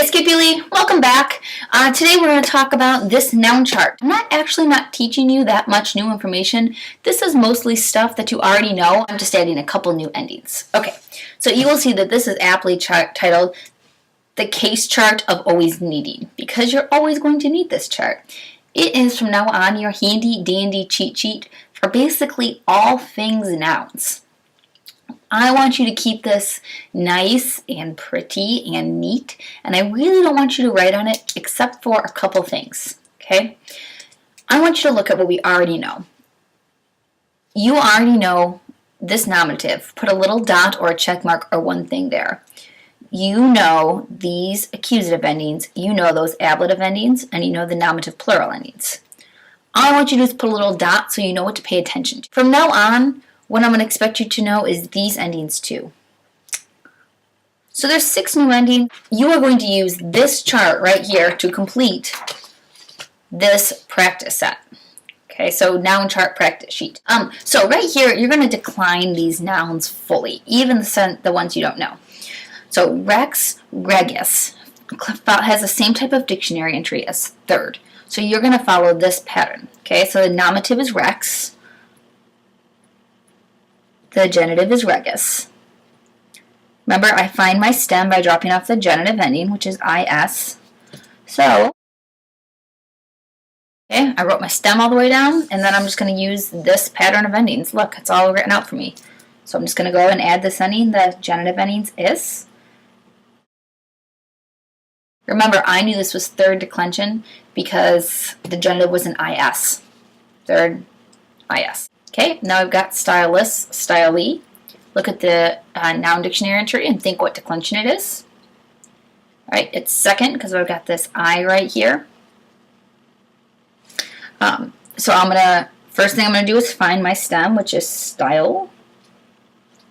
Skippy Lee, welcome back. Today we're going to talk about this noun chart. I'm not teaching you that much new information. This is mostly stuff that you already know. I'm just adding a couple new endings. Okay, so you will see that this is aptly titled the case chart of always needing, because you're always going to need this chart. It is from now on your handy dandy cheat sheet for basically all things nouns. I want you to keep this nice and pretty and neat, and I really don't want you to write on it except for a couple things, okay? I want you to look at what we already know. You already know this nominative. Put a little dot or a check mark or one thing there. You know these accusative endings, you know those ablative endings, and you know the nominative plural endings. All I want you to do is put a little dot so you know what to pay attention to. From now on, what I'm going to expect you to know is these endings too. So there's 6 new endings. You are going to use this chart right here to complete this practice set. Okay, so noun chart practice sheet. So right here, you're going to decline these nouns fully, even the ones you don't know. So rex, regis has the same type of dictionary entry as third. So you're going to follow this pattern. Okay, so the nominative is rex. The genitive is regis. Remember, I find my stem by dropping off the genitive ending, which is is. So, okay, I wrote my stem all the way down, and then I'm just going to use this pattern of endings. Look, it's all written out for me. So I'm just going to go and add this ending. The genitive endings is. Remember, I knew this was third declension because the genitive was an is. Third is. Okay, now I've got styleless, stylee. Look at the noun dictionary entry and think what declension it is. All right, it's second because I've got this I right here. So first thing I'm going to do is find my stem, which is style.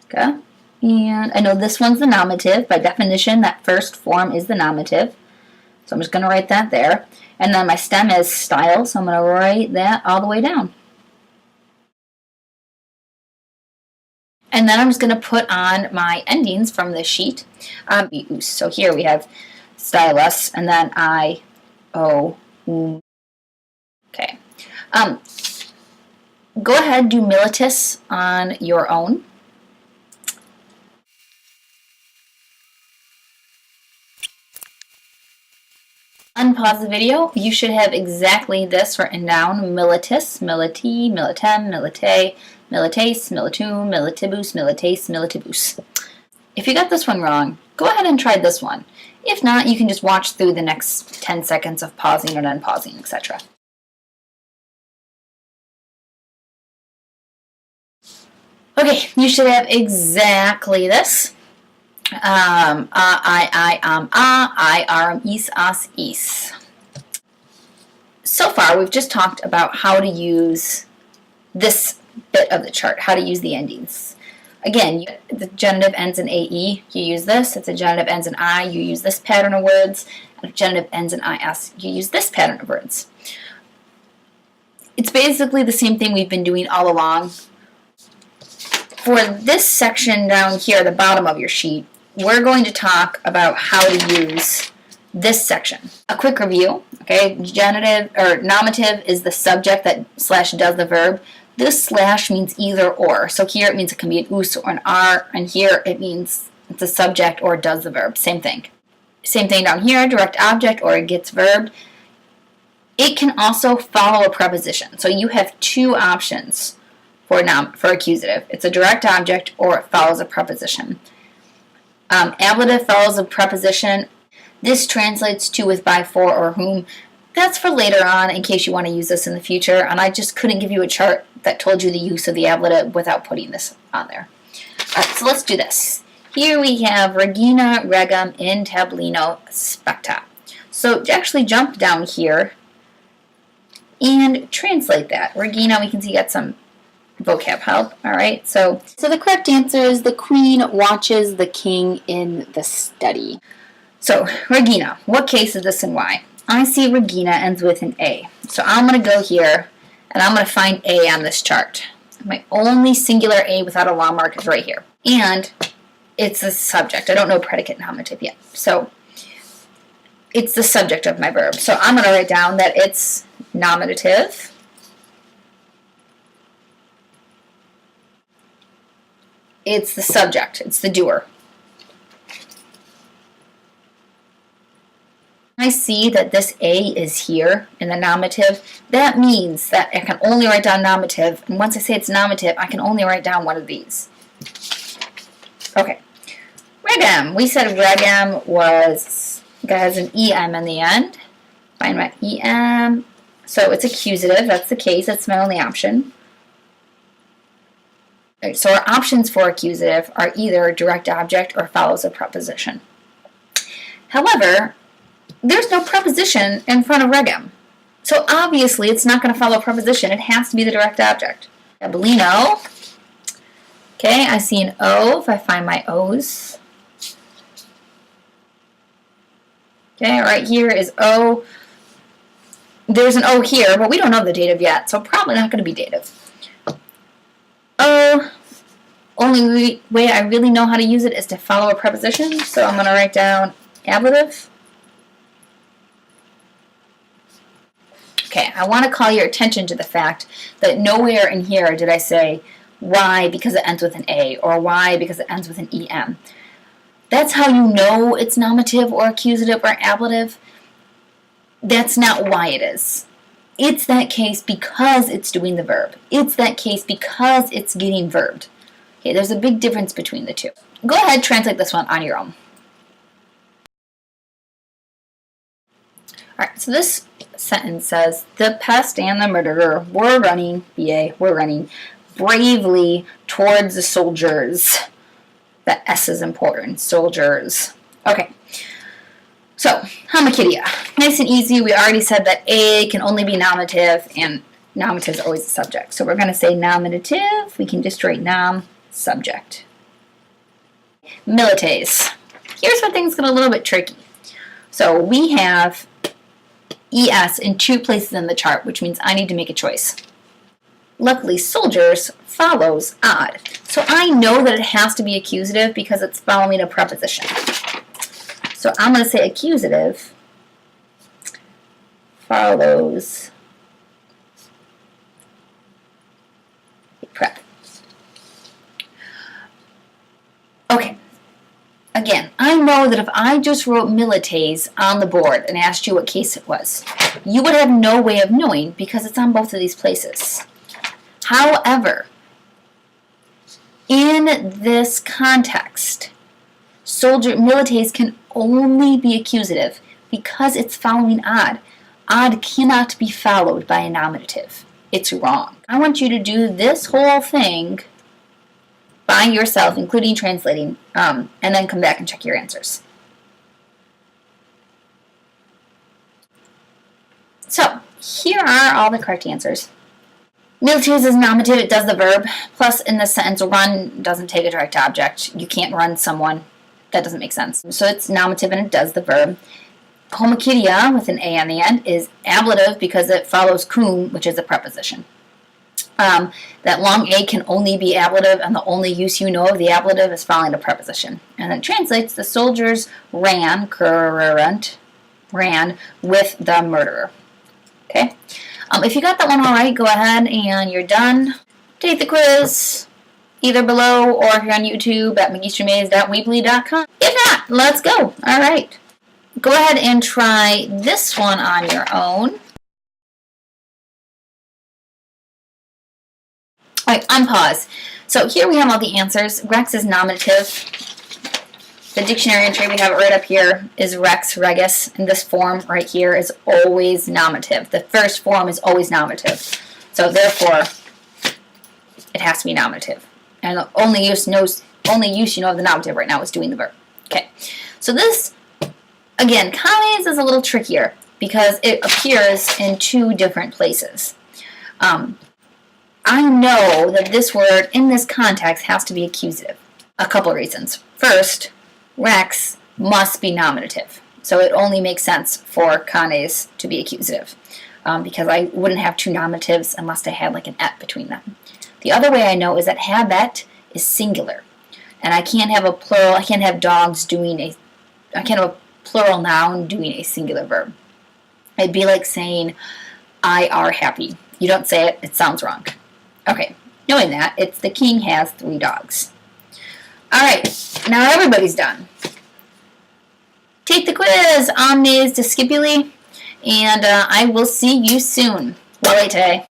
Okay, and I know this one's the nominative. By definition, that first form is the nominative. So I'm just going to write that there. And then my stem is style, so I'm going to write that all the way down. And then I'm just going to put on my endings from this sheet. So here we have stylus, and then I, O, U. Okay. Go ahead, do militus on your own. Unpause the video. You should have exactly this written down. Militus, militi, militem, milite, militace, militum, militibus, militace, militibus. If you got this one wrong, go ahead and try this one. If not, you can just watch through the next 10 seconds of pausing and unpausing, etc. Okay, you should have exactly this. I, arm, is, as, is. So far, we've just talked about how to use this bit of the chart, how to use the endings. Again, the genitive ends in AE, you use this. If the genitive ends in I, you use this pattern of words. And if genitive ends in IS, you use this pattern of words. It's basically the same thing we've been doing all along. For this section down here, the bottom of your sheet, we're going to talk about how to use this section. A quick review, okay? Genitive or nominative is the subject that slash does the verb. This slash means either or. So here it means it can be an us or an are, and here it means it's a subject or does the verb. Same thing. Same thing down here, direct object or it gets verb. It can also follow a preposition. So you have 2 options for accusative. It's a direct object or it follows a preposition. Ablative follows a preposition. This translates to with, by, for, or whom. That's for later on in case you want to use this in the future, and I just couldn't give you a chart that told you the use of the ablative without putting this on there. All right, so let's do this. Here we have Regina, regum, in tablino, specta. So actually jump down here and translate that. Regina, we can see got some vocab help. All right, so the correct answer is the queen watches the king in the study. So Regina, what case is this and why? I see Regina ends with an A. So I'm going to go here and I'm going to find A on this chart. My only singular A without a long mark is right here. And it's a subject. I don't know predicate nominative yet. So it's the subject of my verb. So I'm going to write down that it's nominative. It's the subject. It's the doer. I see that this A is here in the nominative. That means that I can only write down nominative. And once I say it's nominative, I can only write down one of these. Okay. Regem. We said regem has an EM in the end. Find my EM. So it's accusative. That's the case. That's my only option. Right, so our options for accusative are either direct object or follows a preposition. However, there's no preposition in front of regem. So obviously it's not going to follow a preposition. It has to be the direct object. Abelino. Okay, I see an O if I find my O's. Okay, right here is O. There's an O here, but we don't know the dative yet, so probably not going to be dative. O, only way I really know how to use it is to follow a preposition, so I'm going to write down ablative. Okay, I want to call your attention to the fact that nowhere in here did I say Y because it ends with an A or Y because it ends with an EM. That's how you know it's nominative or accusative or ablative. That's not why it is. It's that case because it's doing the verb. It's that case because it's getting verbed. Okay, there's a big difference between the two. Go ahead, translate this one on your own. Alright, so this sentence says, the pest and the murderer were running, BA, were running bravely towards the soldiers. The S is important, soldiers. Okay, so, Hamakidia. Nice and easy. We already said that A can only be nominative, and nominative is always the subject. So we're going to say nominative. We can just write nom, subject. Milites. Here's where things get a little bit tricky. So we have ES in two places in the chart, which means I need to make a choice. Luckily, soldiers follows odd. So I know that it has to be accusative because it's following a preposition. So I'm going to say accusative follows a prep. Okay. Again, I know that if I just wrote milites on the board and asked you what case it was, you would have no way of knowing because it's on both of these places. However, in this context, milites can only be accusative because it's following odd. Odd cannot be followed by a nominative. It's wrong. I want you to do this whole thing by yourself, including translating, and then come back and check your answers. So, here are all the correct answers. Milites is nominative, it does the verb, plus in the sentence, run doesn't take a direct object. You can't run someone. That doesn't make sense. So it's nominative and it does the verb. Homokidia, with an A on the end, is ablative because it follows cum, which is a preposition. That long A can only be ablative, and the only use you know of the ablative is following a preposition. And then it translates, the soldiers ran with the murderer. Okay? If you got that one all right, go ahead and you're done. Take the quiz either below or if you're on YouTube at magistramaze.weebly.com. If not, let's go. All right. Go ahead and try this one on your own. All right, unpause. So here we have all the answers. Rex is nominative. The dictionary entry, we have it right up here, is rex, regis, and this form right here is always nominative. The first form is always nominative. So therefore, it has to be nominative. And the only use you know of the nominative right now is doing the verb. Okay, so this, again, Kami's is a little trickier because it appears in two different places. I know that this word in this context has to be accusative. A couple reasons. First, rex must be nominative. So it only makes sense for canes to be accusative because I wouldn't have two nominatives unless I had like an et between them. The other way I know is that habet is singular. And I can't have a plural, I can't have dogs doing I can't have a plural noun doing a singular verb. It'd be like saying, I are happy. You don't say it, it sounds wrong. Okay, knowing that, it's the king has 3 dogs. All right, now everybody's done. Take the quiz, omnes discipuli, and I will see you soon. Well, today.